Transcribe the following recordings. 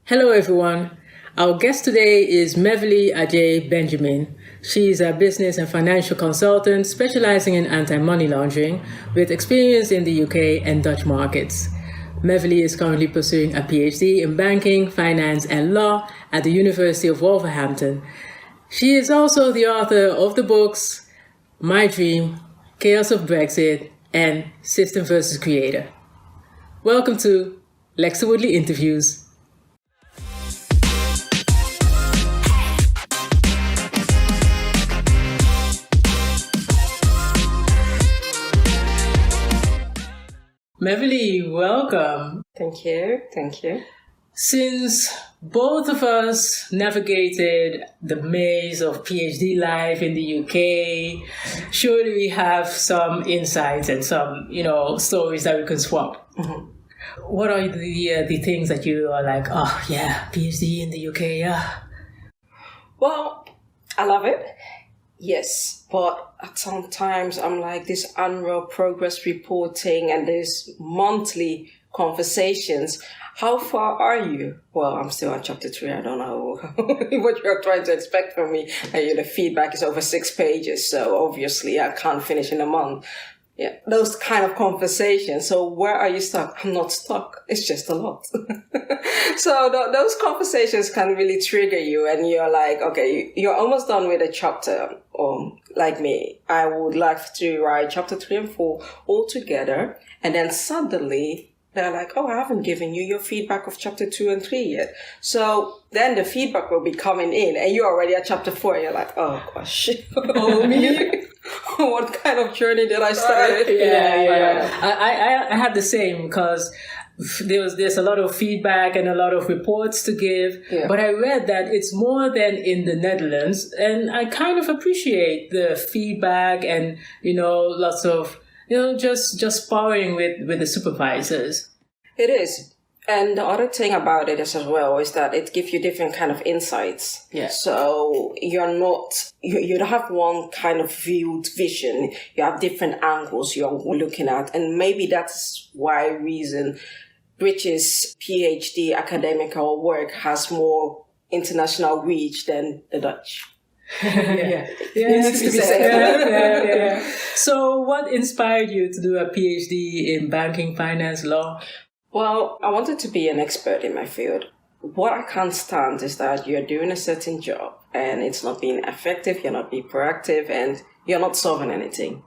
Hello, everyone. Our guest today is Meverly Adjhei Benjamin. She is a business and financial consultant specializing in anti-money laundering with experience in the UK and Dutch markets. Meverly is currently pursuing a PhD in banking, finance, and law at the University of Wolverhampton. She is also the author of the books My Dream, Chaos of Brexit, and System versus Creator. Welcome to Lexter Woodley Interviews. Meverly, welcome. Thank you. Since both of us navigated the maze of PhD life in the UK, surely we have some insights and some, stories that we can swap. Mm-hmm. What are the things that you are like, oh yeah, PhD in the UK, yeah? Well, I love it. Yes, but at sometimes I'm like this annual progress reporting and there's monthly conversations. How far are you? Well, I'm still on chapter 3. I don't know what you're trying to expect from me. And the feedback is over 6 pages, so obviously I can't finish in a month. Yeah, those kind of conversations. So where are you stuck? I'm not stuck. It's just a lot. So those conversations can really trigger you and you're like, okay, you're almost done with a chapter. Or like me, I would like to write chapter 3 and 4 all together. And then suddenly they're like, oh, I haven't given you your feedback of chapter 2 and 3 yet. So then the feedback will be coming in and you're already at chapter 4 and you're like, oh gosh, oh me? What kind of journey did I start? Yeah. I had the same because there's a lot of feedback and a lot of reports to give. Yeah. But I read that it's more than in the Netherlands. And I kind of appreciate the feedback and, lots of, just sparring with the supervisors. It is. And the other thing about it is as well is that it gives you different kind of insights. Yeah. So you don't have one kind of vision. You have different angles you're looking at. And maybe that's reason British PhD academical work has more international reach than the Dutch. Yeah. So what inspired you to do a PhD in banking, finance, law? Well, I wanted to be an expert in my field. What I can't stand is that you're doing a certain job and it's not being effective, you're not being proactive, and you're not solving anything.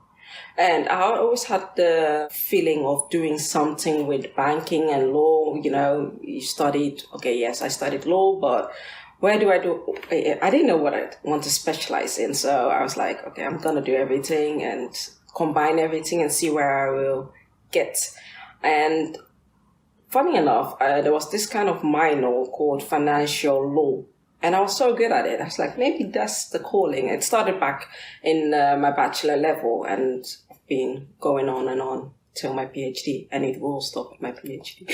And I always had the feeling of doing something with banking and law. You studied, I studied law, but where do I do? I didn't know what I want to specialize in. So I was like, okay, I'm going to do everything and combine everything and see where I will get. And funny enough, there was this kind of minor called financial law. And I was so good at it. I was like, maybe that's the calling. It started back in my bachelor level and been going on and on till my PhD. And it will stop at my PhD.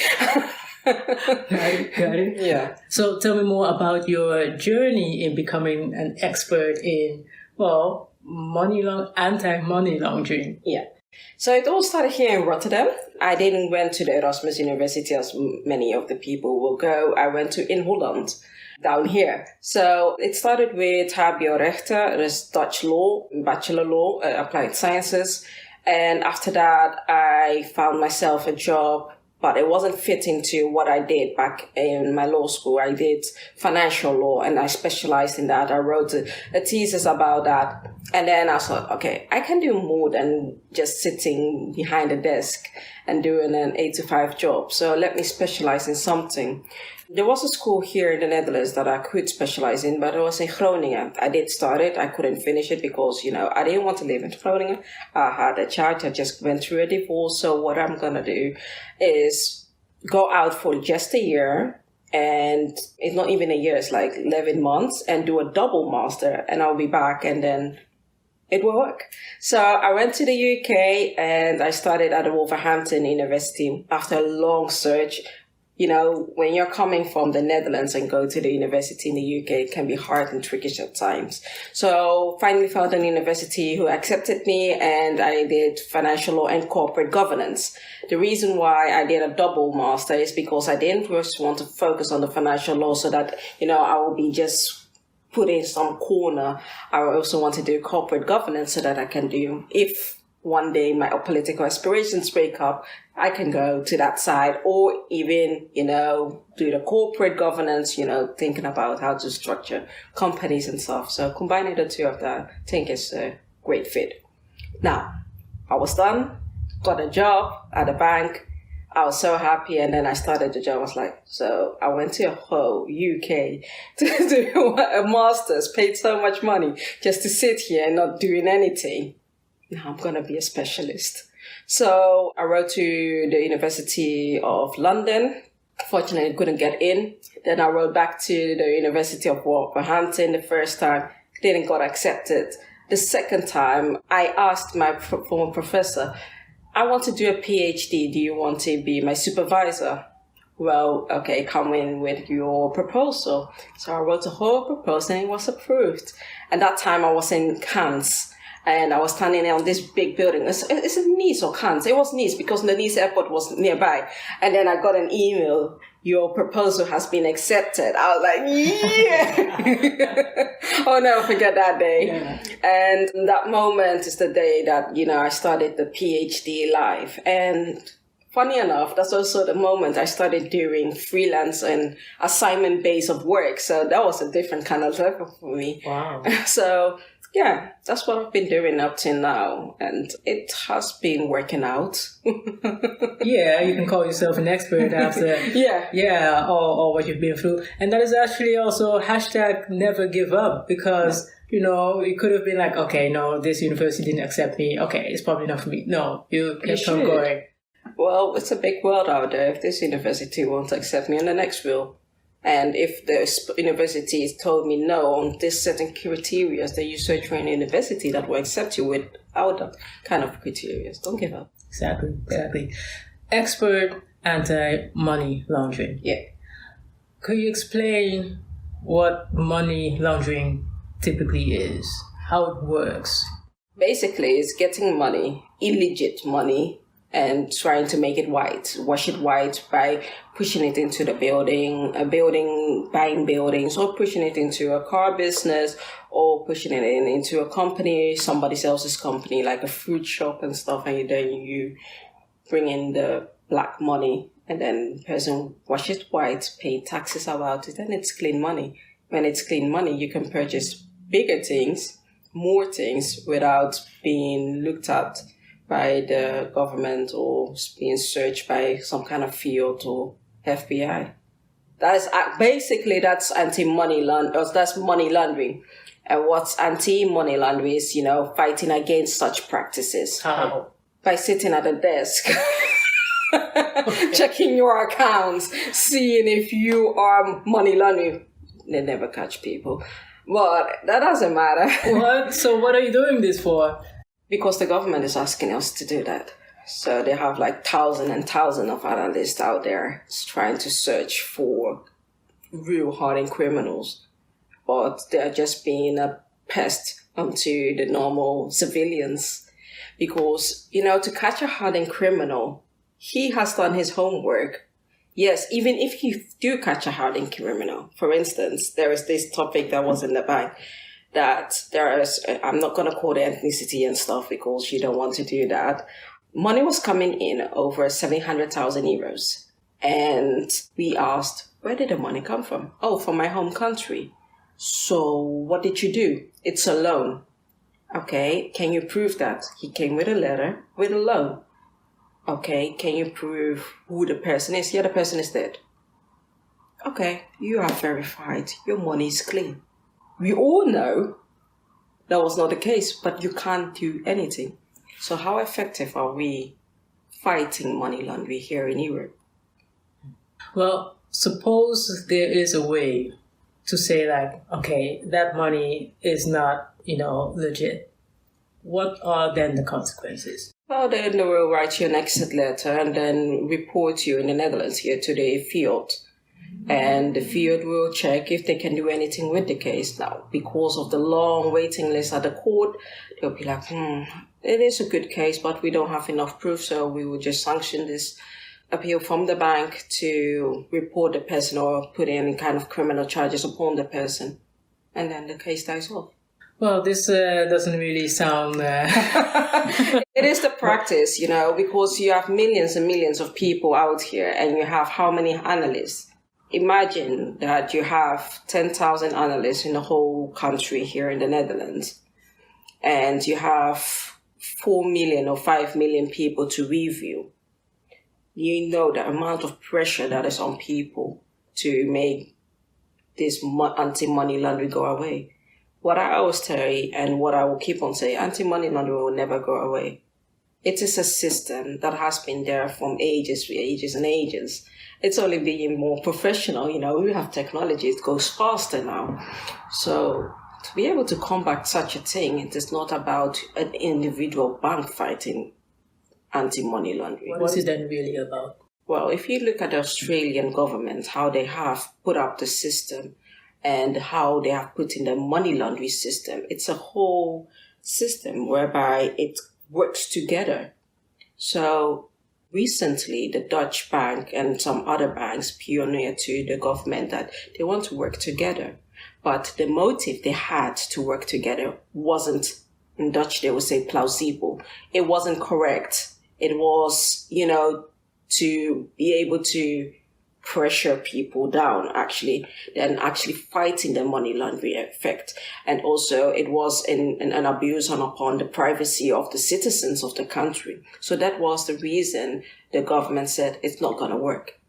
Got it. Yeah. So tell me more about your journey in becoming an expert in, anti-money laundering. Yeah. So it all started here in Rotterdam. I didn't went to the Erasmus University as many of the people will go. I went to in Holland, down here. So it started with HBO Rechten, that's Dutch law, bachelor law, applied sciences. And after that, I found myself a job, but it wasn't fitting to what I did back in my law school. I did financial law and I specialized in that. I wrote a thesis about that. And then I thought, okay, I can do more than just sitting behind a desk and doing an 8-to-5 job. So let me specialize in something. There was a school here in the Netherlands that I could specialize in, but it was in Groningen. I did start it. I couldn't finish it because, I didn't want to live in Groningen. I had a child. I just went through a divorce. So what I'm going to do is go out for just a year. And it's not even a year. It's like 11 months and do a double master. And I'll be back and then it will work. So I went to the UK and I started at the Wolverhampton University after a long search. when you're coming from the Netherlands and go to the university in the UK, it can be hard and tricky at times. So finally found an university who accepted me, and I did financial law and corporate governance. The reason why I did a double master is because I didn't just want to focus on the financial law so that, I will be just put in some corner. I also want to do corporate governance so that I can do, if one day my political aspirations break up, I can go to that side, or even, do the corporate governance, thinking about how to structure companies and stuff. So combining the two of that, I think is a great fit. Now, I was done, got a job at a bank. I was so happy, and then I started the job. I was like, so I went to a whole UK to do a master's, paid so much money just to sit here and not doing anything. Now I'm going to be a specialist. So I wrote to the University of London. Fortunately, I couldn't get in. Then I wrote back to the University of Wolverhampton the first time. Didn't got accepted. The second time, I asked my former professor, I want to do a PhD. Do you want to be my supervisor? Well, okay, come in with your proposal. So I wrote a whole proposal and it was approved. And that time I was in Cannes. And I was standing on this big building. Is it Nice or Cannes? It was Nice because the Nice airport was nearby. And then I got an email, your proposal has been accepted. I was like, yeah. I'll never forget that day. Yeah. And that moment is the day that, I started the PhD life. And funny enough, that's also the moment I started doing freelance and assignment base of work. So that was a different kind of level for me. Wow. So yeah, that's what I've been doing up till now, and it has been working out. Yeah, you can call yourself an expert after all what you've been through. And that is actually also hashtag never give up, because, it could have been like, okay, no, this university didn't accept me. Okay, it's probably not for me. No, you kept on going. Well, it's a big world out there. If this university won't accept me, and the next will. And if the university told me no on this certain criteria, then you search for an university that will accept you without that kind of criteria. Don't give up. Exactly. Expert anti-money laundering. Yeah. Could you explain what money laundering typically is? How it works? Basically, it's getting money, illicit money, and trying to make it white, wash it white by pushing it into the building, buying buildings, or pushing it into a car business, or pushing it into a company, somebody else's company, like a fruit shop and stuff, and then you bring in the black money, and then the person wash it white, pay taxes about it, and it's clean money. When it's clean money, you can purchase bigger things, more things, without being looked at by the government or being searched by some kind of field or FBI. That's anti-money laundering. That's money laundering. And what's anti-money laundering is, fighting against such practices. How? By sitting at a desk, checking your accounts, seeing if you are money laundering. They never catch people. But that doesn't matter. What? So what are you doing this for? Because the government is asking us to do that. So they have like thousands and thousands of analysts out there trying to search for real hardened criminals. But they're just being a pest onto the normal civilians. Because, to catch a hardened criminal, he has done his homework. Yes, even if you do catch a hardened criminal, for instance, there is this topic that was in the bank, that there is, I'm not going to call the ethnicity and stuff because you don't want to do that. Money was coming in over 700,000 euros. And we asked, where did the money come from? Oh, from my home country. So what did you do? It's a loan. Okay, can you prove that? He came with a letter with a loan. Okay, can you prove who the person is? Yeah, the person is dead. Okay, you are verified. Your money is clean. We all know that was not the case, but you can't do anything. So how effective are we fighting money laundering here in Europe? Well, suppose there is a way to say like, okay, that money is not, legit. What are then the consequences? Well, then they will write you an exit letter and then report you in the Netherlands here to the field. And the field will check if they can do anything with the case. Now, because of the long waiting list at the court, they'll be like, it is a good case, but we don't have enough proof, so we will just sanction this appeal from the bank to report the person or put any kind of criminal charges upon the person. And then the case dies off. Well, this doesn't really sound... It is the practice, because you have millions and millions of people out here and you have how many analysts? Imagine that you have 10,000 analysts in the whole country here in the Netherlands, and you have 4 million or 5 million people to review. You know the amount of pressure that is on people to make this anti-money laundering go away. What I always say and what I will keep on saying, anti-money laundering will never go away. It is a system that has been there from ages and ages. It's only being more professional, we have technology, it goes faster now. So to be able to combat such a thing, it is not about an individual bank fighting anti-money laundering. What is it then really about? Well, if you look at the Australian government, how they have put up the system and how they have put in the money laundering system, it's a whole system whereby it works together. So recently, the Dutch bank and some other banks pioneered to the government that they want to work together. But the motive they had to work together wasn't, in Dutch they would say plausible. It wasn't correct. It was, to be able to pressure people down, than actually fighting the money laundering effect. And also it was an abuse upon the privacy of the citizens of the country. So that was the reason the government said it's not going to work.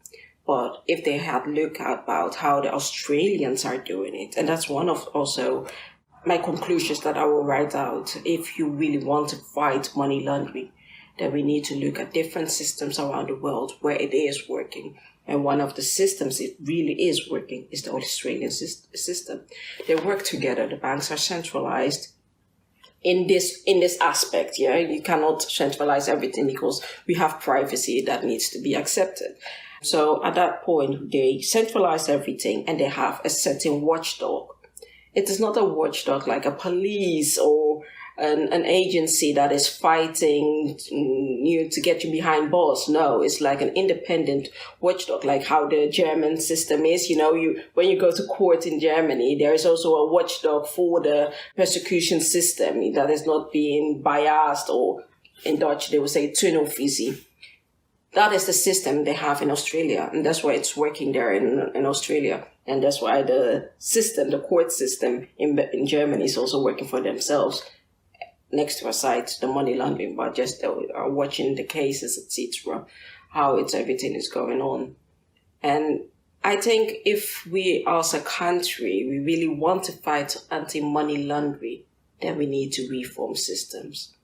But if they had looked about how the Australians are doing it, and that's one of also my conclusions that I will write out, if you really want to fight money laundering, then we need to look at different systems around the world where it is working. And one of the systems it really is working is the Australian system. They work together. The banks are centralized in this aspect. Yeah, you cannot centralize everything because we have privacy that needs to be accepted. So at that point, they centralize everything and they have a certain watchdog. It is not a watchdog like a police or an agency that is fighting you to get you behind bars. No, it's like an independent watchdog, like how the German system is. When you go to court in Germany, there is also a watchdog for the prosecution system that is not being biased, or in Dutch they would say tunnelvisie. That is the system they have in Australia, and that's why it's working there in Australia. And that's why the court system in Germany is also working for themselves. Next to aside the money laundering, but just watching the cases, etc., how everything is going on. And I think if we as a country, we really want to fight anti-money laundering, then we need to reform systems.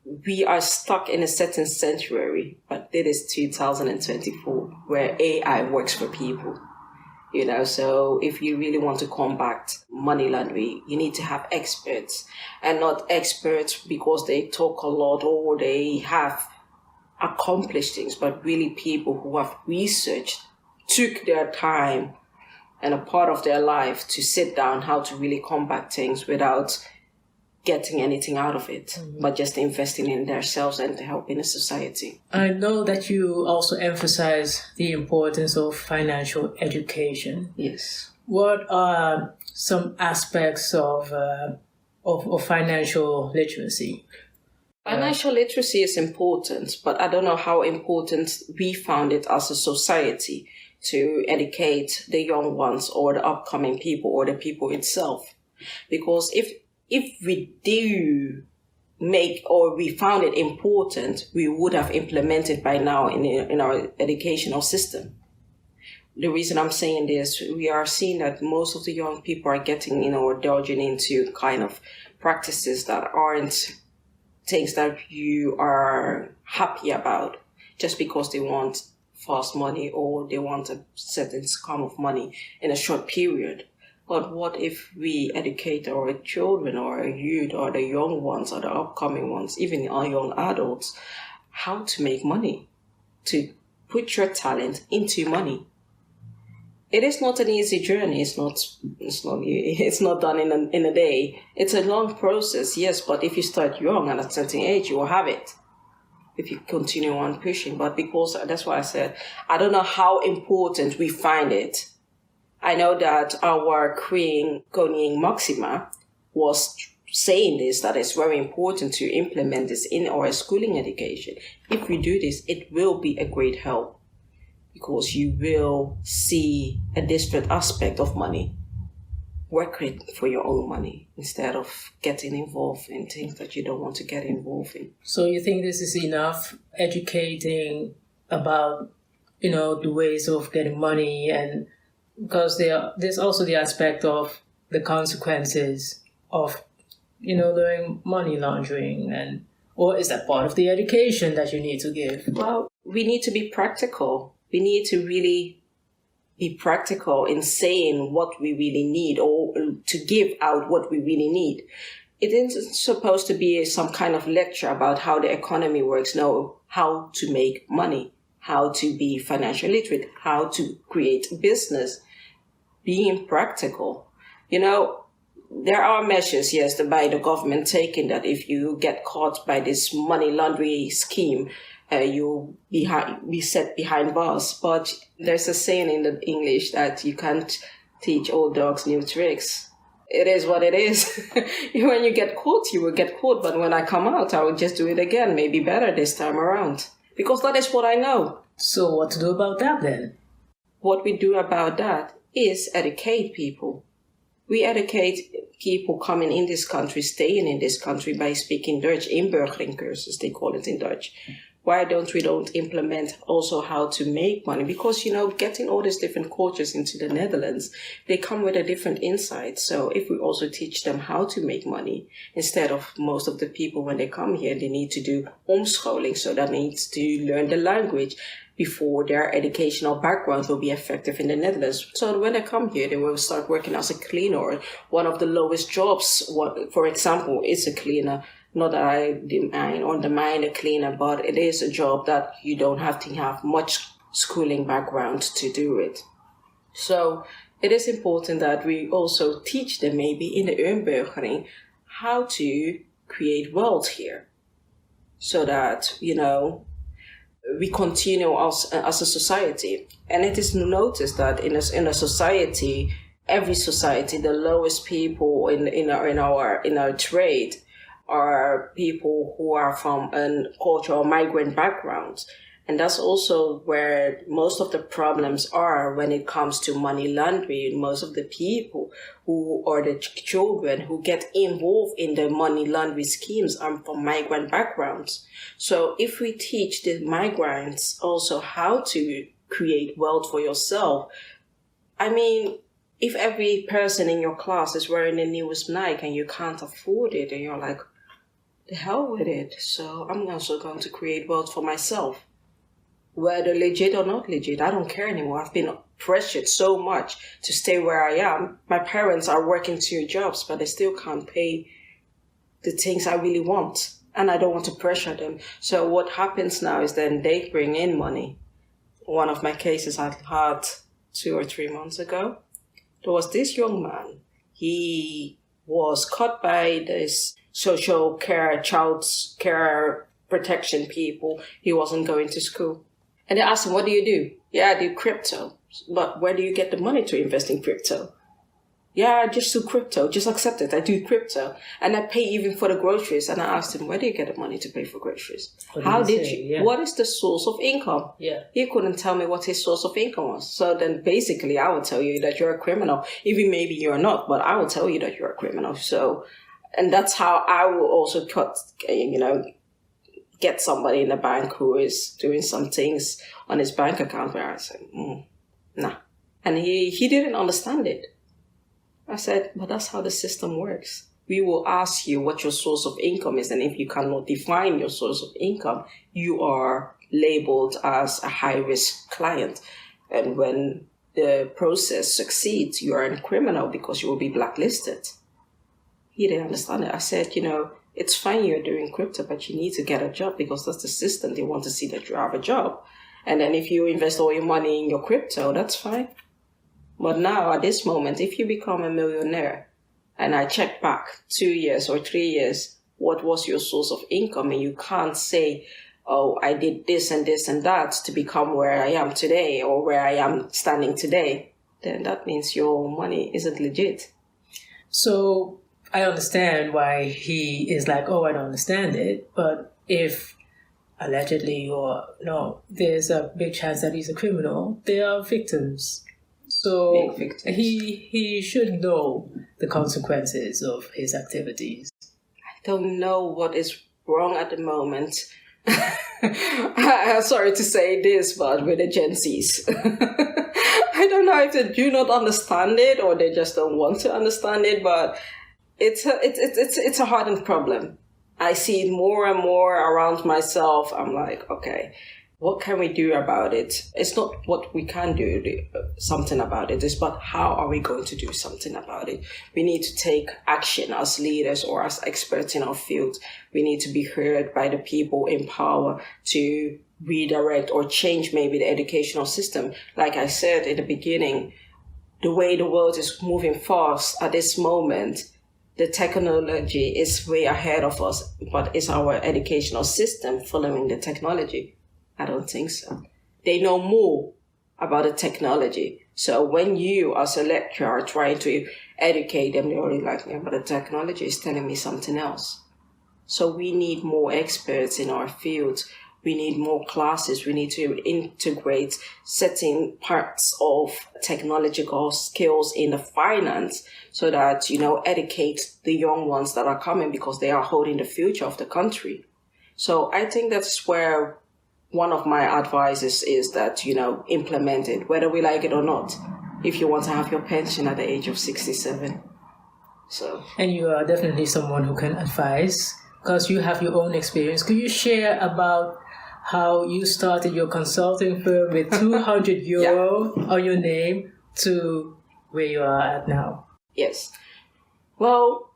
We are stuck in a certain century, but it is 2024, where AI works for people. So if you really want to combat money laundering, you need to have experts, and not experts because they talk a lot or they have accomplished things, but really people who have researched, took their time and a part of their life to sit down how to really combat things without getting anything out of it, but just investing in themselves and helping the society. I know that you also emphasize the importance of financial education. Yes. What are some aspects of financial literacy? Financial literacy is important, but I don't know how important we found it as a society to educate the young ones or the upcoming people or the people itself. Because if we do make, or we found it important, we would have implemented by now in our educational system. The reason I'm saying this, we are seeing that most of the young people are getting, or dodging into kind of practices that aren't things that you are happy about, just because they want fast money or they want a certain sum of money in a short period. But what if we educate our children or our youth or the young ones or the upcoming ones, even our young adults, how to make money, to put your talent into money. It is not an easy journey. It's not done in a day. It's a long process, yes, but if you start young and at a certain age, you will have it. If you continue on pushing. But because that's why I said, I don't know how important we find it. I know that our Queen Koningin Maxima was saying this, that it's very important to implement this in our schooling education. If we do this, it will be a great help, because you will see a different aspect of money. Work for your own money instead of getting involved in things that you don't want to get involved in. So you think this is enough educating about, the ways of getting money, and because there's also the aspect of the consequences of, doing money laundering, or is that part of the education that you need to give? Well, we need to be practical. We need to really be practical in saying what we really need, or to give out what we really need. It isn't supposed to be some kind of lecture about how the economy works. No, how to make money, how to be financially literate, how to create business, being practical. There are measures, yes, by the government taking that if you get caught by this money laundering scheme, you'll be set behind bars. But there's a saying in the English that you can't teach old dogs new tricks. It is what it is. When you get caught, you will get caught. But when I come out, I will just do it again, maybe better this time around. Because that is what I know. So what to do about that then? What we do about that is educate people. We educate people coming in this country, staying in this country by speaking Dutch, inburgering cursus, they call it in Dutch. Why don't we implement also how to make money? Because, getting all these different cultures into the Netherlands, they come with a different insight. So if we also teach them how to make money, instead of most of the people when they come here, they need to do omscholing. So that means to learn the language before their educational background will be effective in the Netherlands. So when they come here, they will start working as a cleaner. One of the lowest jobs, for example, is a cleaner. Not that I undermine a cleaner, but it is a job that you don't have to have much schooling background to do it. So it is important that we also teach them maybe in the inburgering how to create wealth here. So that, we continue as a society. And it is noticed that in a society, every society, the lowest people in our trade are people who are from a cultural migrant background. And that's also where most of the problems are when it comes to money laundering. Most of the people who are the children who get involved in the money laundering schemes are from migrant backgrounds. So if we teach the migrants also how to create wealth for yourself, if every person in your class is wearing the newest Nike and you can't afford it, and you're like, the hell with it. So I'm also going to create wealth for myself. Whether legit or not legit, I don't care anymore. I've been pressured so much to stay where I am. My parents are working 2 jobs, but they still can't pay the things I really want. And I don't want to pressure them. So what happens now is then they bring in money. One of my cases I had 2 or 3 months ago, there was this young man. He was caught by this social care, child care protection people. He wasn't going to school. And they asked him, what do you do? Yeah, I do crypto. But where do you get the money to invest in crypto? Yeah, I just do crypto. Just accept it. I do crypto. And I pay even for the groceries. And I asked him, where do you get the money to pay for groceries? How did you? Yeah. What is the source of income? Yeah. He couldn't tell me what his source of income was. So then basically I would tell you that you're a criminal. Even maybe you're not, but I will tell you that you're a criminal. So, and that's how I will also get somebody in the bank who is doing some things on his bank account where I said, nah. And he didn't understand it. I said, but that's how the system works. We will ask you what your source of income is. And if you cannot define your source of income, you are labeled as a high-risk client. And when the process succeeds, you are a criminal because you will be blacklisted. He didn't understand it. I said, it's fine you're doing crypto, but you need to get a job because that's the system. They want to see that you have a job. And then if you invest all your money in your crypto, that's fine. But now at this moment, if you become a millionaire and I check back 2 years or 3 years, what was your source of income? And you can't say, oh, I did this and this and that to become where I am today or where I am standing today, then that means your money isn't legit. So I understand why he is like, oh, I don't understand it. But if allegedly or no, there's a big chance that he's a criminal, they are victims. So he should know the consequences of his activities. I don't know what is wrong at the moment. Sorry to say this, but with the Gen Zs. I don't know if they do not understand it or they just don't want to understand it, but it's a hardened problem. I see it more and more around myself. I'm like, okay, what can we do about it? It's not what we can do something about it. It's but how are we going to do something about it? We need to take action as leaders or as experts in our field. We need to be heard by the people in power to redirect or change maybe the educational system. Like I said in the beginning, the way the world is moving fast at this moment, the technology is way ahead of us, but is our educational system following the technology? I don't think so. They know more about the technology. So when you, as a lecturer, are trying to educate them, they're only like, yeah, but the technology is telling me something else. So we need more experts in our field. We need more classes. We need to integrate certain parts of technological skills in the finance so that, educate the young ones that are coming because they are holding the future of the country. So I think that's where one of my advices is that, implement it, whether we like it or not, if you want to have your pension at the age of 67. So. And you are definitely someone who can advise because you have your own experience. Could you share about how you started your consulting firm with 200 euro on your name to where you are at now? Yes. Well,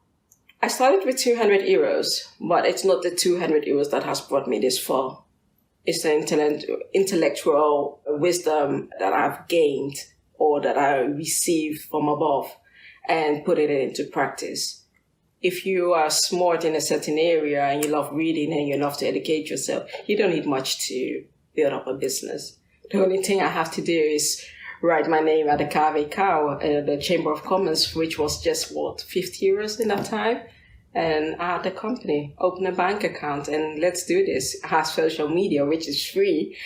I started with 200 euros, but it's not the 200 euros that has brought me this far. It's the intellectual wisdom that I've gained or that I received from above and put it into practice. If you are smart in a certain area and you love reading and you love to educate yourself, you don't need much to build up a business. The only thing I have to do is write my name at the KVK, the Chamber of Commerce, which was just, 50 euros in that time. And I had the company, open a bank account, and let's do this. It has social media, which is free.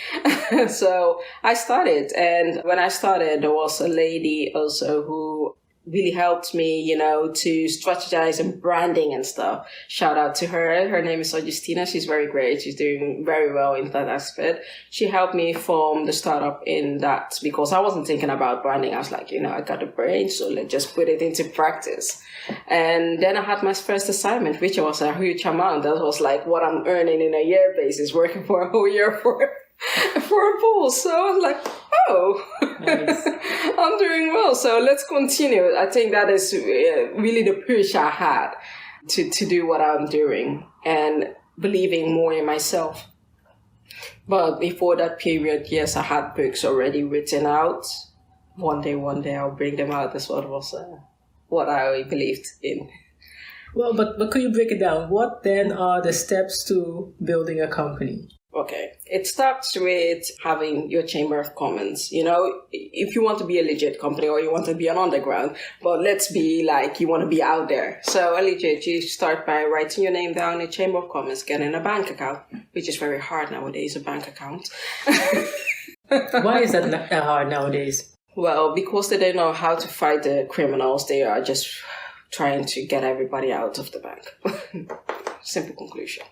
So I started. And when I started, there was a lady also who really helped me, to strategize and branding and stuff. Shout out to her. Her name is Augustina. She's very great. She's doing very well in that aspect. She helped me form the startup in that because I wasn't thinking about branding. I was like, I got the brain, so let's just put it into practice. And then I had my first assignment, which was a huge amount. That was like what I'm earning in a year basis, working for a whole year for a boss. So I was like, oh, nice. I'm doing well. So let's continue. I think that is really the push I had to do what I'm doing and believing more in myself. But before that period, yes, I had books already written out. One day I'll bring them out. That's what was what I believed in. Well, but could you break it down? What then are the steps to building a company? Okay, it starts with having your Chamber of Commerce. If you want to be a legit company or you want to be an underground, but let's be like you want to be out there. So legit, you start by writing your name down in Chamber of Commerce, getting a bank account, which is very hard nowadays, a bank account. Why is that hard nowadays? Well, because they don't know how to fight the criminals. They are just trying to get everybody out of the bank. Simple conclusion.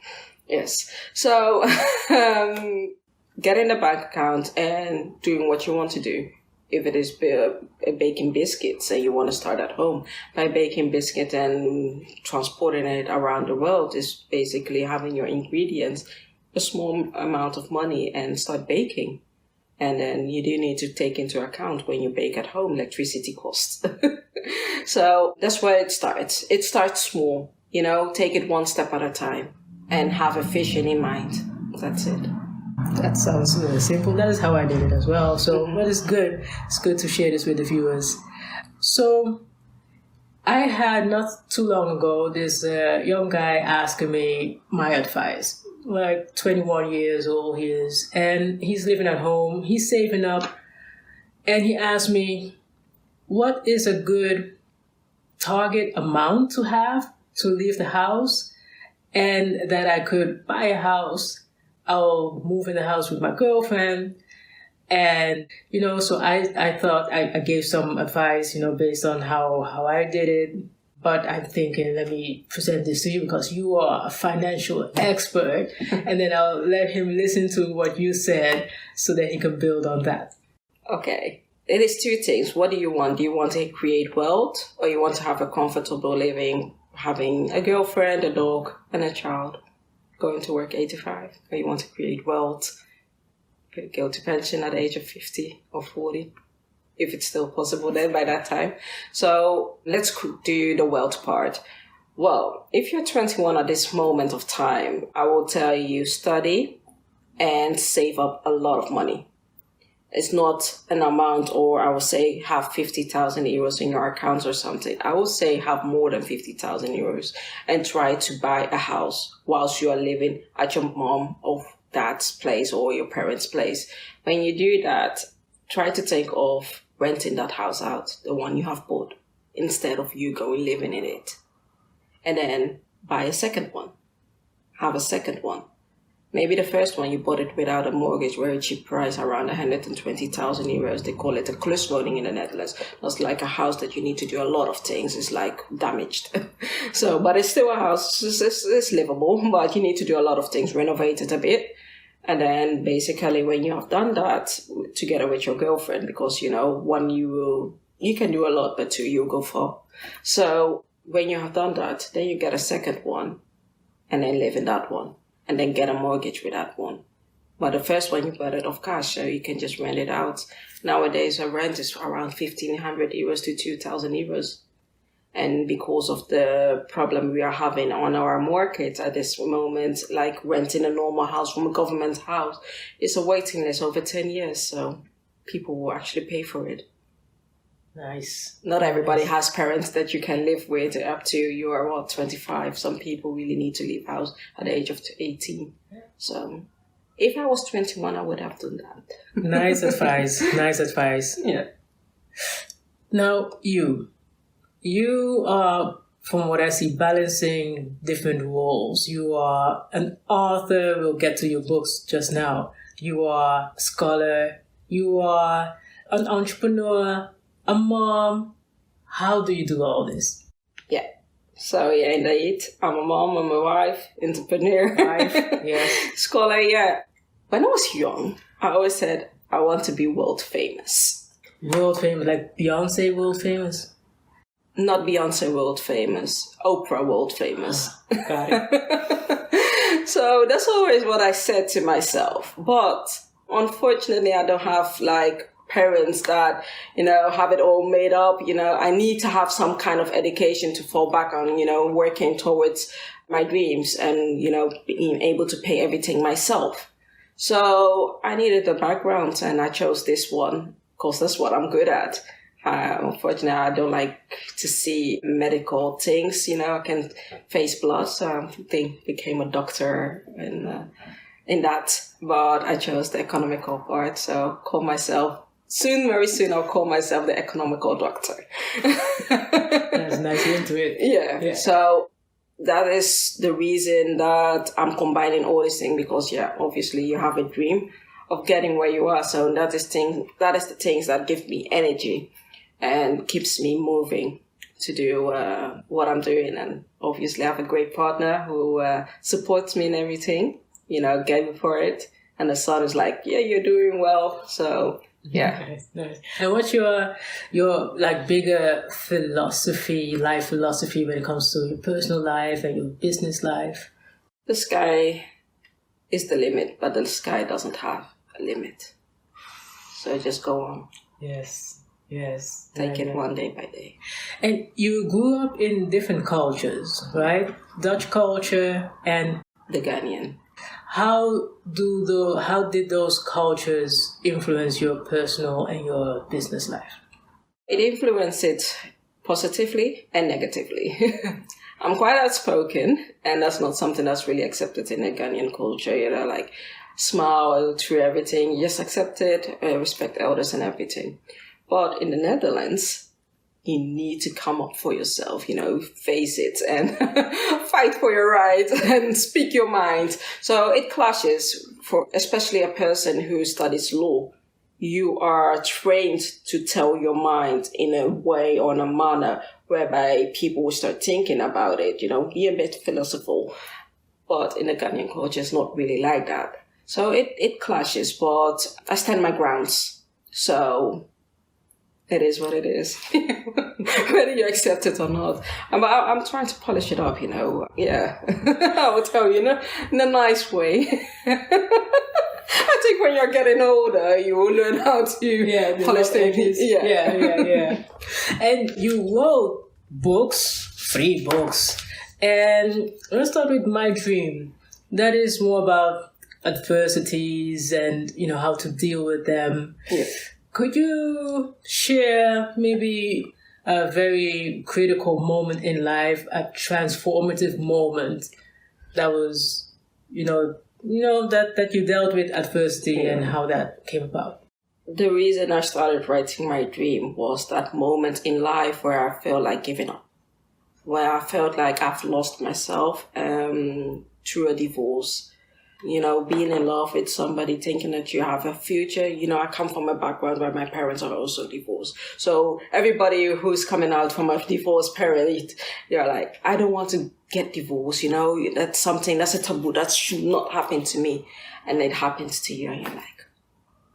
Yes. So getting a bank account and doing what you want to do. If it is baking biscuits and you want to start at home, by baking biscuit and transporting it around the world is basically having your ingredients, a small amount of money and start baking. And then you do need to take into account when you bake at home, electricity costs. So that's where it starts. It starts small. take it one step at a time and have a vision in mind. That's it. That sounds simple. That is how I did it as well. So, but it's good. It's good to share this with the viewers. So, I had not too long ago this young guy asking me my advice. Like 21 years old he is, and he's living at home. He's saving up, and he asked me, "What is a good target amount to have to leave the house, and that I could buy a house? I'll move in the house with my girlfriend." And, so I thought I gave some advice, based on how I did it. But I'm thinking, let me present this to you because you are a financial expert. And then I'll let him listen to what you said so that he can build on that. Okay. It is two things. What do you want? Do you want to create wealth, or you want to have a comfortable living, having a girlfriend, a dog, and a child, going to work 85? Or you want to create wealth, go to pension at the age of 50 or 40, if it's still possible then by that time. So let's do the wealth part. Well, if you're 21 at this moment of time, I will tell you study and save up a lot of money. It's not an amount, or I would say have 50,000 euros in your account or something. I would say have more than 50,000 euros and try to buy a house whilst you are living at your mom or dad's place or your parents' place. When you do that, try to think of renting that house out, the one you have bought, instead of you going living in it. And then buy a second one. Have a second one. Maybe the first one you bought it without a mortgage, very cheap price, around 120,000 euros. They call it a kluswoning in the Netherlands. That's like a house that you need to do a lot of things. It's like damaged. But it's still a house. It's livable, but you need to do a lot of things, renovate it a bit. And then basically when you have done that, together with your girlfriend, because, one, you can do a lot, but two, you'll go far. So when you have done that, then you get a second one and then live in that one. And then get a mortgage with that one. But the first one, you bought it off cash, so you can just rent it out. Nowadays, a rent is around 1,500 euros to 2,000 euros. And because of the problem we are having on our market at this moment, like renting a normal house from a government house, it's a waiting list over 10 years. So people will actually pay for it. Nice. Not everybody has parents that you can live with up to you are 25. Some people really need to leave house at the age of 18. So if I was 21, I would have done that. Nice advice. Nice advice. Yeah. Now, you are, from what I see, balancing different roles. You are an author. We'll get to your books just now. You are a scholar. You are an entrepreneur. A mom. How do you do all this? Yeah. So, indeed. I'm a mom, I'm a wife, entrepreneur. Yes. Scholar, yeah. When I was young, I always said, I want to be world famous. World famous, like Beyonce world famous? Not Beyonce world famous. Oprah world famous. Got it. So, that's always what I said to myself. But, unfortunately, I don't have, parents that, have it all made up. I need to have some kind of education to fall back on, working towards my dreams and, being able to pay everything myself. So I needed the background and I chose this one because that's what I'm good at. Unfortunately, I don't like to see medical things, I can face blood. So I became a doctor in that, but I chose the economical part. So very soon, I'll call myself the economical doctor. That's nice into it. Yeah. So that is the reason that I'm combining all these things because, obviously you have a dream of getting where you are. So that is the things that give me energy and keeps me moving to do what I'm doing. And obviously I have a great partner who supports me in everything, getting for it. And the son is like, yeah, you're doing well. So... yeah. Nice. And what's your bigger life philosophy when it comes to your personal life and your business life? The sky is the limit, but the sky doesn't have a limit. So just go on. Yes. Yes. Take it one day by day. And you grew up in different cultures, right? Dutch culture and The Ghanaian. how did those cultures influence your personal and your business life? It influenced it positively and negatively. I'm quite outspoken, and that's not something that's really accepted in the Ghanaian culture. Like smile through everything, just accept it, respect elders and everything. But in the Netherlands, you need to come up for yourself, face it and fight for your rights and speak your mind. So it clashes for especially a person who studies law. You are trained to tell your mind in a way or in a manner whereby people will start thinking about it, be a bit philosophical. But in the Ghanaian culture, it's not really like that. So it clashes, but I stand my grounds. So it is what it is, whether you accept it or not. I'm trying to polish it up, Yeah, I will tell you, in a nice way. I think when you're getting older, you will learn how to polish things. Yeah. And you wrote books, 3 books. And let's start with My Dream. That is more about adversities and, how to deal with them. Yeah. Could you share maybe a very critical moment in life, a transformative moment that was, that you dealt with adversity and how that came about? The reason I started writing My Dream was that moment in life where I felt like giving up, where I felt like I've lost myself through a divorce. Being in love with somebody, thinking that you have a future. I come from a background where my parents are also divorced. So everybody who's coming out from a divorced parent, they're like, I don't want to get divorced, that's a taboo, that should not happen to me. And it happens to you and you're like,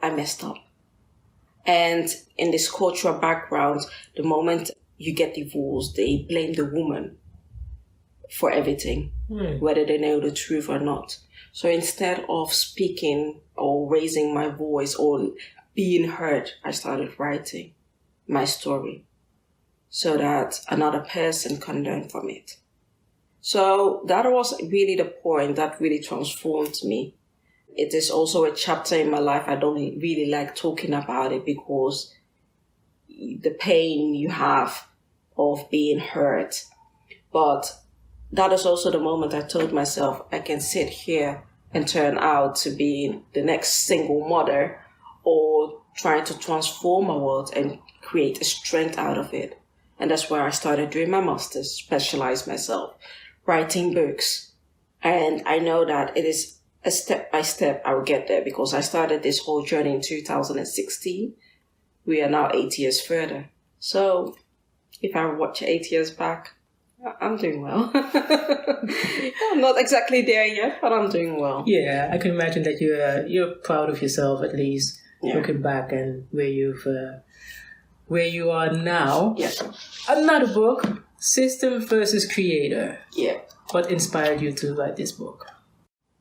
I messed up. And in this cultural background, the moment you get divorced, they blame the woman for everything, whether they know the truth or not. So instead of speaking or raising my voice or being heard, I started writing my story so that another person can learn from it. So that was really the point that really transformed me. It is also a chapter in my life. I don't really like talking about it because the pain you have of being hurt. But that is also the moment I told myself I can sit here and turn out to be the next single mother or trying to transform a world and create a strength out of it. And that's where I started doing my master's, specialize myself, writing books. And I know that it is a step by step I will get there because I started this whole journey in 2016. We are now 8 years further. So if I watch 8 years back, I'm doing well. I'm not exactly there yet, but I'm doing well. Yeah, I can imagine that you're proud of yourself at least, looking back and where you are now. Yeah. Another book, System versus Creator. Yeah. What inspired you to write this book?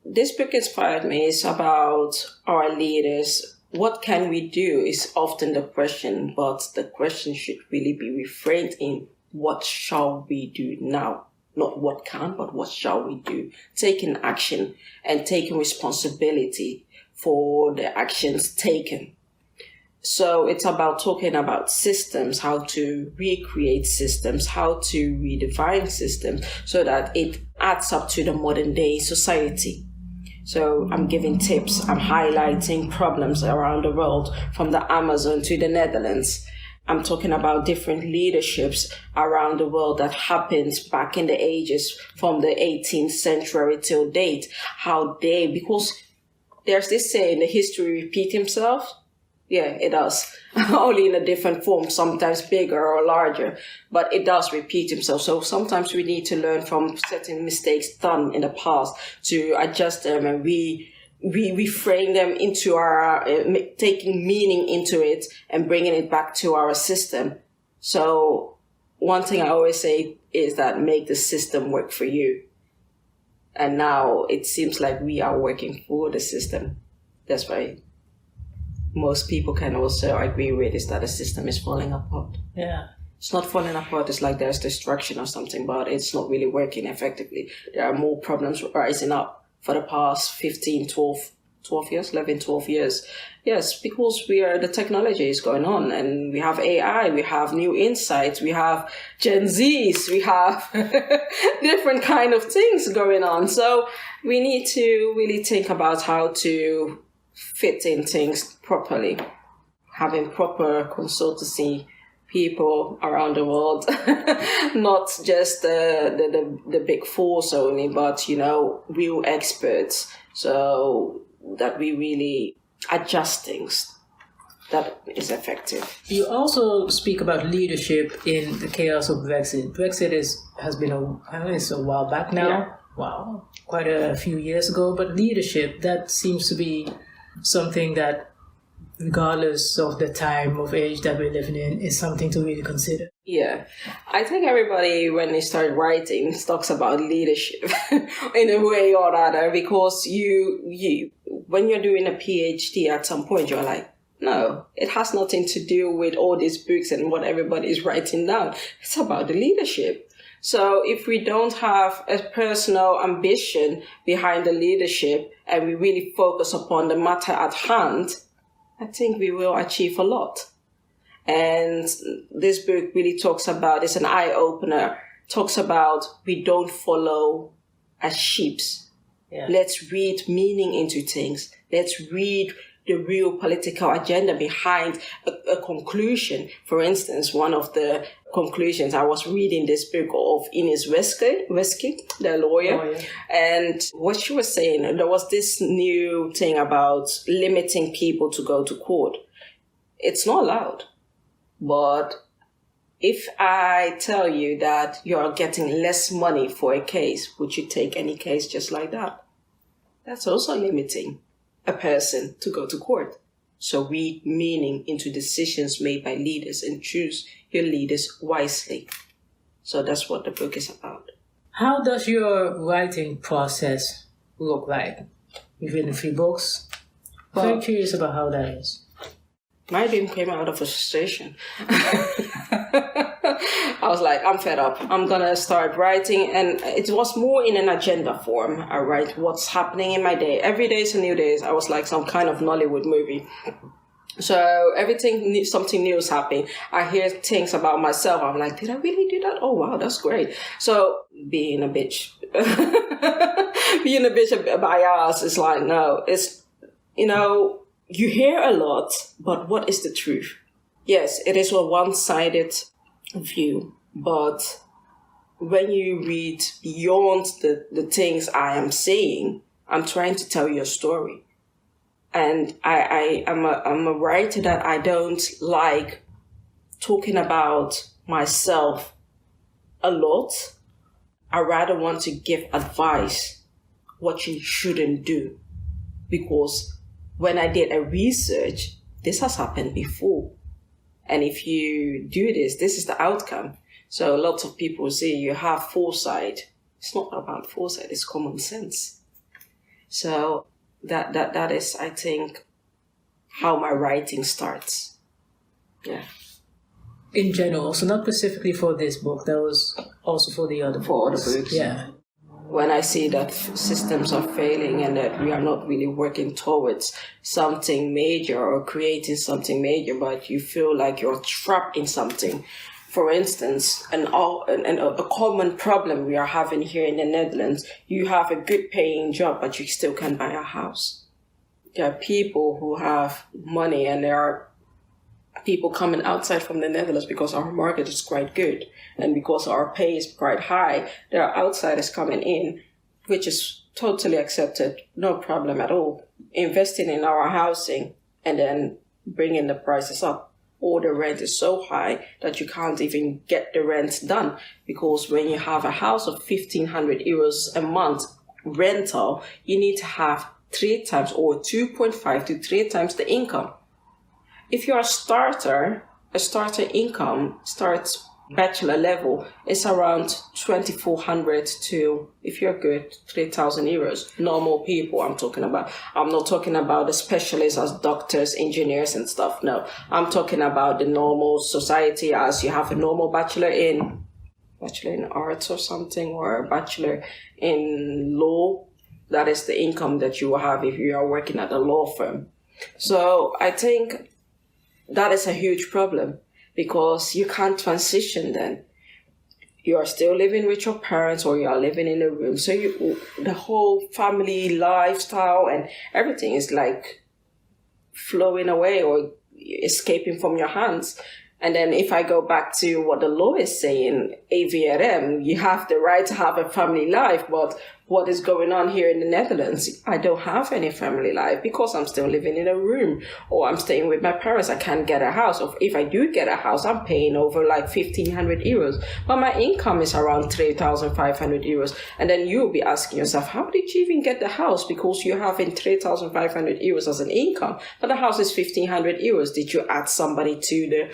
This book inspired me. It's about our leaders. What can we do is often the question, but the question should really be reframed in what shall we do now? Not what can, but what shall we do? Taking action and taking responsibility for the actions taken. So it's about talking about systems, how to recreate systems, how to redefine systems so that it adds up to the modern day society. So I'm giving tips, I'm highlighting problems around the world from the Amazon to the Netherlands. I'm talking about different leaderships around the world that happens back in the ages from the 18th century till date. Because there's this saying, the history repeat himself. Yeah, it does. Only in a different form, sometimes bigger or larger, but it does repeat himself. So sometimes we need to learn from certain mistakes done in the past to adjust them and we reframe them into our, taking meaning into it and bringing it back to our system. So one thing I always say is that make the system work for you. And now it seems like we are working for the system. That's right. most people can also agree with is that the system is falling apart. Yeah. It's not falling apart, it's like there's destruction or something, but it's not really working effectively. There are more problems rising up for the past 15, 12 years, 11, 12 years. Yes, because the technology is going on, and we have AI, we have new insights, we have Gen Zs, we have different kind of things going on. So we need to really think about how to fit in things properly, having proper consultancy people around the world, not just the big fours only, but, real experts, so that we really adjust things that is effective. You also speak about leadership in the chaos of Brexit. Brexit has been it's a while back now. Yeah. Wow, quite a few years ago. But leadership, that seems to be something that, regardless of the time of age that we're living in, is something to really consider. Yeah, I think everybody, when they start writing, talks about leadership in a way or other, because you when you're doing a PhD at some point, you're like, no, it has nothing to do with all these books and what everybody is writing down. It's about the leadership. So if we don't have a personal ambition behind the leadership and we really focus upon the matter at hand, I think we will achieve a lot. And this book really talks about, it's an eye-opener, talks about we don't follow as sheeps. Yeah. Let's read meaning into things. Let's read the real political agenda behind a conclusion. For instance, one of the conclusions, I was reading this book of Ines Wesky, the lawyer. Oh, yeah. And what she was saying, there was this new thing about limiting people to go to court. It's not allowed. But if I tell you that you're getting less money for a case, would you take any case just like that? That's also limiting a person to go to court. So read meaning into decisions made by leaders and choose your leaders wisely. So that's what the book is about. How does your writing process look like? You've written 3 books. I'm very curious about how that is. My dream came out of a frustration. I was like, I'm fed up. I'm going to start writing. And it was more in an agenda form. I write what's happening in my day. Every day is a new day. I was like some kind of Nollywood movie. So everything, something new is happening. I hear things about myself. I'm like, did I really do that? Oh, wow, that's great. So being a bitch. Being a bitch by us is like, no, it's, you hear a lot, but what is the truth? Yes, it is a one-sided view, but when you read beyond the things I am saying, I'm trying to tell you a story. And I'm a writer that I don't like talking about myself a lot. I rather want to give advice, what you shouldn't do, because when I did a research, this has happened before. And if you do this, this is the outcome. So lots of people say you have foresight. It's not about foresight, it's common sense. So that is, I think, how my writing starts. Yeah. In general, so not specifically for this book, that was also for the other books. For other books. Yeah. When I see that systems are failing and that we are not really working towards something major or creating something major, but you feel like you're trapped in something. For instance, a common problem we are having here in the Netherlands, you have a good paying job, but you still can't buy a house. There are people who have money, and there are people coming outside from the Netherlands because our market is quite good and because our pay is quite high. There are outsiders coming in, which is totally accepted, no problem at all. Investing in our housing and then bringing the prices up. Or the rent is so high that you can't even get the rent done, because when you have a house of 1,500 euros a month rental, you need to have 3 times or 2.5 to 3 times the income. If you're a starter income starts bachelor level, it's around 2,400 to, if you're good, 3,000 euros. Normal people I'm talking about. I'm not talking about the specialists as doctors, engineers and stuff. No, I'm talking about the normal society as you have a normal bachelor in arts or something, or a bachelor in law. That is the income that you will have if you are working at a law firm. So I think that is a huge problem, because you can't transition then. You are still living with your parents, or you are living in a room. So the whole family lifestyle and everything is like flowing away or escaping from your hands. And then if I go back to what the law is saying, AVRM, you have the right to have a family life, but what is going on here in the Netherlands? I don't have any family life because I'm still living in a room, or I'm staying with my parents. I can't get a house. Or if I do get a house, I'm paying over like 1,500 euros. But my income is around 3,500 euros. And then you'll be asking yourself, how did you even get the house? Because you're having 3,500 euros as an income, but the house is 1,500 euros. Did you add somebody to the...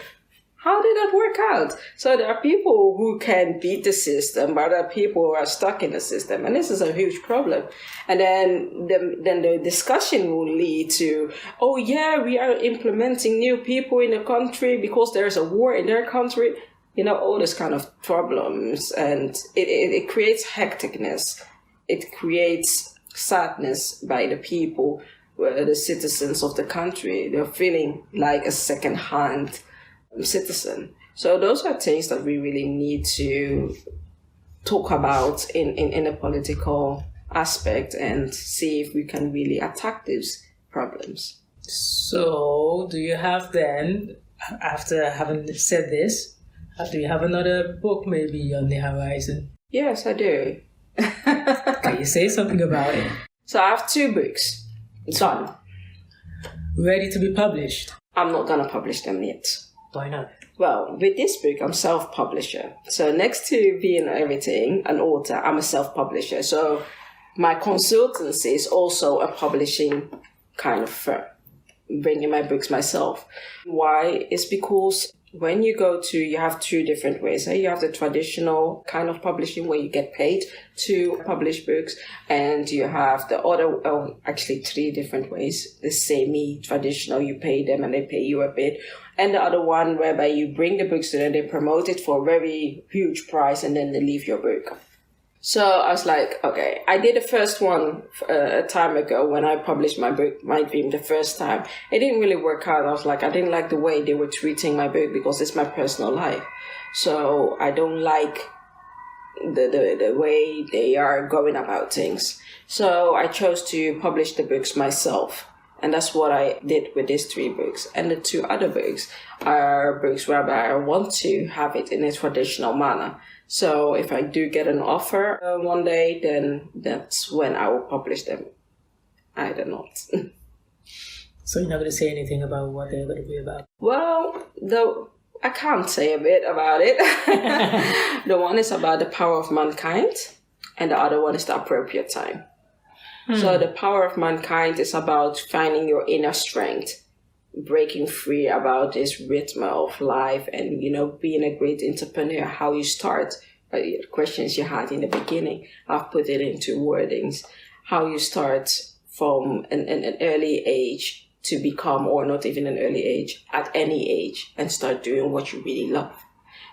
How did that work out? So there are people who can beat the system, but there are people who are stuck in the system. And this is a huge problem. And then the discussion will lead to, oh yeah, we are implementing new people in the country because there's a war in their country. You know, all this kind of problems. And it creates hecticness. It creates sadness by the people, the citizens of the country. They're feeling like a second-hand citizen. So those are things that we really need to talk about in a political aspect and see if we can really attack these problems. So do you have then, after having said this, do you have another book maybe on the horizon? Yes, I do. Can you say something about it? So I have 2 books done. Ready to be published? I'm not going to publish them yet. Why not? Well, with this book, I'm self-publisher. So next to being everything, an author, I'm a self-publisher. So my consultancy is also a publishing kind of firm, bringing my books myself. Why? It's because when you have 2 different ways. You have the traditional kind of publishing where you get paid to publish books, and you have the other, actually 3 different ways. The semi-traditional, you pay them and they pay you a bit. And the other one whereby you bring the books to them, they promote it for a very huge price, and then they leave your book. So I was like, okay, I did the first one a time ago when I published my book, My Dream, the first time. It didn't really work out. I was like, I didn't like the way they were treating my book because it's my personal life. So I don't like the way they are going about things. So I chose to publish the books myself. And that's what I did with these 3 books. And the 2 other books are books whereby I want to have it in a traditional manner. So if I do get an offer one day, then that's when I will publish them. Either not. So you're not going to say anything about what they're going to be about? Well, I can't say a bit about it. The one is about the power of mankind, and the other one is the appropriate time. So the power of mankind is about finding your inner strength, breaking free about this rhythm of life, and, being a great entrepreneur, how you start, the questions you had in the beginning. I've put it into wordings, how you start from an early age to become, or not even an early age, at any age, and start doing what you really love.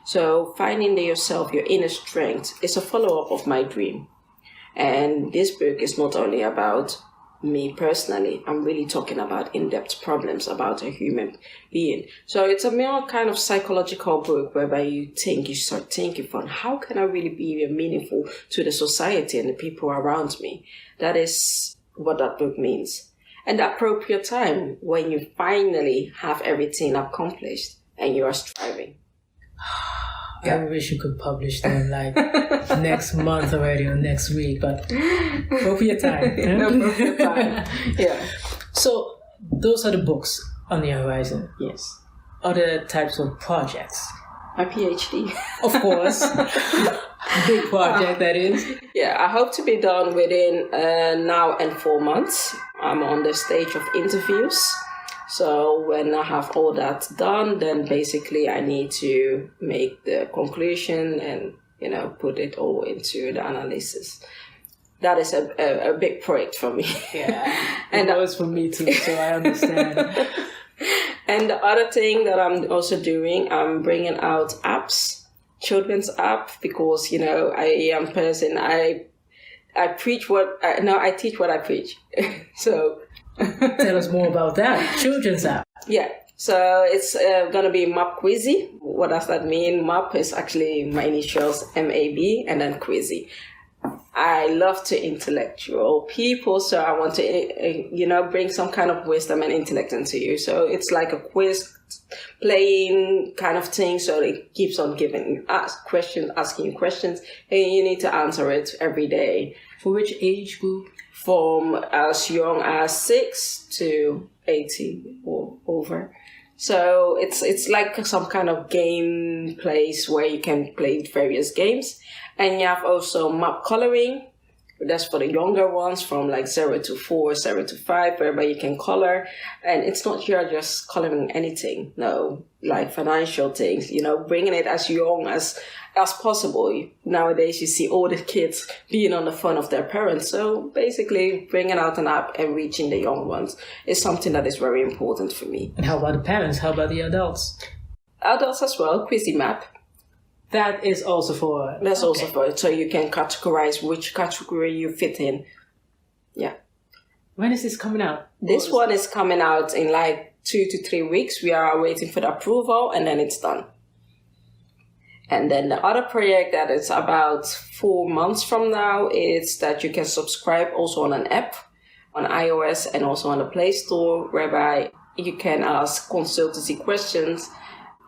So finding yourself, your inner strength, is a follow-up of my dream. And this book is not only about me personally. I'm really talking about in-depth problems about a human being. So it's a more kind of psychological book whereby you start thinking from how can I really be meaningful to the society and the people around me. That is what that book means. And the appropriate time when you finally have everything accomplished and you are striving. I wish you could publish them like next month already or next week, but appropriate time. Appropriate time. Yeah. So those are the books on the horizon. Yes. Other types of projects. My PhD. Of course. Big project that is. Yeah, I hope to be done within now and 4 months. I'm on the stage of interviews. So when I have all that done, then basically I need to make the conclusion and, put it all into the analysis. That is a big project for me. Yeah, and that was for me too, so I understand. And the other thing that I'm also doing, I'm bringing out apps, children's app, because, I am a person, I teach what I preach. So tell us more about that, children's app. Yeah. So it's going to be MAP Quizzy. What does that mean? MAP is actually my initials, MAB, and then Quizzy. I love to intellectual people, so I want to, bring some kind of wisdom and intellect into you. So it's like a quiz playing kind of thing. So it keeps on giving asking you questions, and you need to answer it every day. For which age group? From as young as 6 to 80 or over. So it's like some kind of game place where you can play various games. And you have also map coloring. That's for the younger ones from like 0 to 4, 0 to 5, whereby you can color. And it's not you're just coloring anything. No, like financial things, bringing it as young as possible. Nowadays, you see all the kids being on the phone of their parents. So basically, bringing out an app and reaching the young ones is something that is very important for me. And how about the parents? How about the adults? Adults as well, Quizzy Map. That is also for... That's also for it. So you can categorize which category you fit in. Yeah. When is this coming out? This one is coming out in like 2 to 3 weeks. We are waiting for the approval and then it's done. And then the other project that is about 4 months from now is that you can subscribe also on an app on iOS and also on the Play Store, whereby you can ask consultancy questions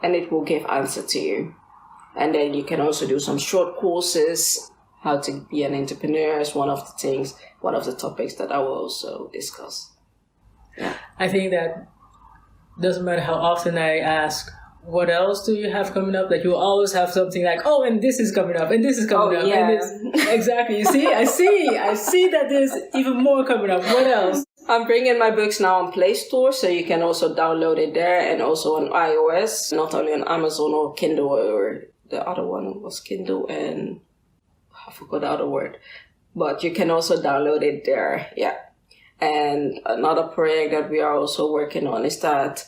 and it will give answer to you. And then you can also do some short courses. How to be an entrepreneur is one of the topics that I will also discuss. Yeah. I think that doesn't matter how often I ask, what else do you have coming up? That you will always have something like, oh, and this is coming up, and this is coming up. Yeah. And this. Exactly. You see? I see that there's even more coming up. What else? I'm bringing my books now on Play Store, so you can also download it there, and also on iOS, not only on Amazon or Kindle, or the other one was Kindle, and I forgot the other word. But you can also download it there, yeah. And another project that we are also working on is that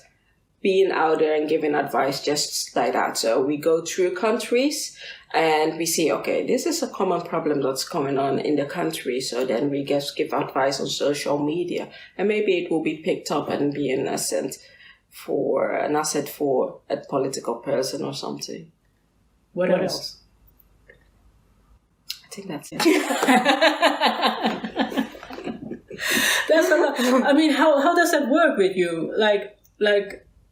being out there and giving advice just like that. So we go through countries and we see, okay, this is a common problem that's going on in the country. So then we just give advice on social media, and maybe it will be picked up and be an asset for a political person or something. What else? I think that's it. That's a lot. I mean, how does that work with you? Like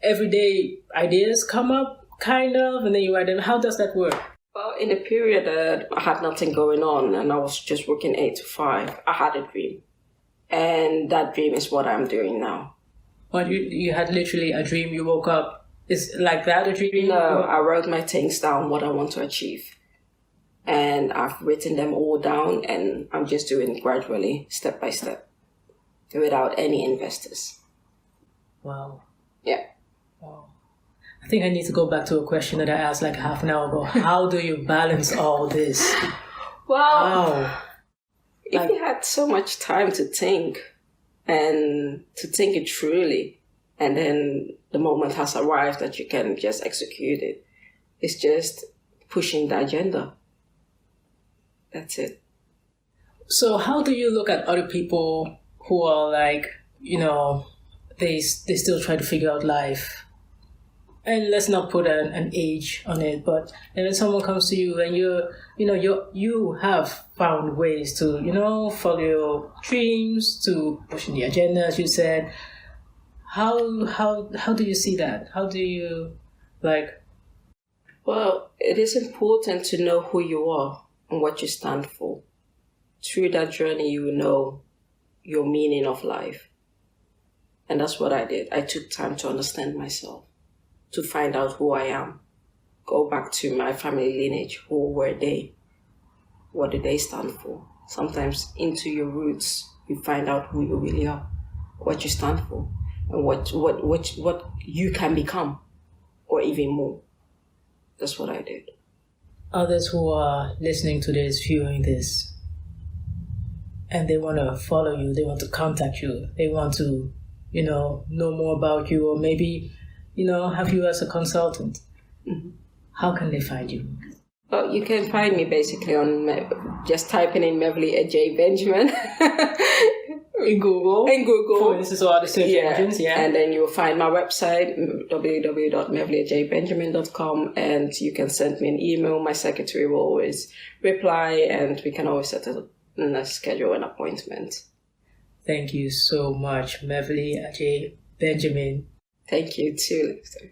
everyday ideas come up, kind of, and then you write them. How does that work? Well, in the period that I had nothing going on and I was just working 8 to 5, I had a dream. And that dream is what I'm doing now. What, you had literally a dream, you woke up, is like that a dream? No, I wrote my things down, what I want to achieve. And I've written them all down, and I'm just doing it gradually, step by step, without any investors. Wow. Yeah. Wow. I think I need to go back to a question that I asked like half an hour ago. How do you balance all this? Well, if you had so much time to think and to think it truly, and then the moment has arrived that you can just execute it, it's just pushing the agenda. That's it. So how do you look at other people who are like, they still try to figure out life? And let's not put an age on it, but when someone comes to you and you have found ways to, follow your dreams, to pushing the agenda, as you said. How do you see that? How do you Well, it is important to know who you are and what you stand for. Through that journey, you will know your meaning of life. And that's what I did. I took time to understand myself, to find out who I am. Go back to my family lineage. Who were they? What did they stand for? Sometimes into your roots, you find out who you really are, what you stand for. and what you can become, or even more. That's what I did. Others who are listening to this, viewing this, and they want to follow you, they want to contact you, they want to, know more about you, or maybe, have you as a consultant. Mm-hmm. How can they find you? Well, you can find me basically on just typing in Meverly Adjhei Benjamin in Google. For instance, or the search engines, And then you'll find my website, www.meverlyadjheibenjamin.com, and you can send me an email. My secretary will always reply, and we can always schedule an appointment. Thank you so much, Meverly Adjhei Benjamin. Thank you too, Lexter.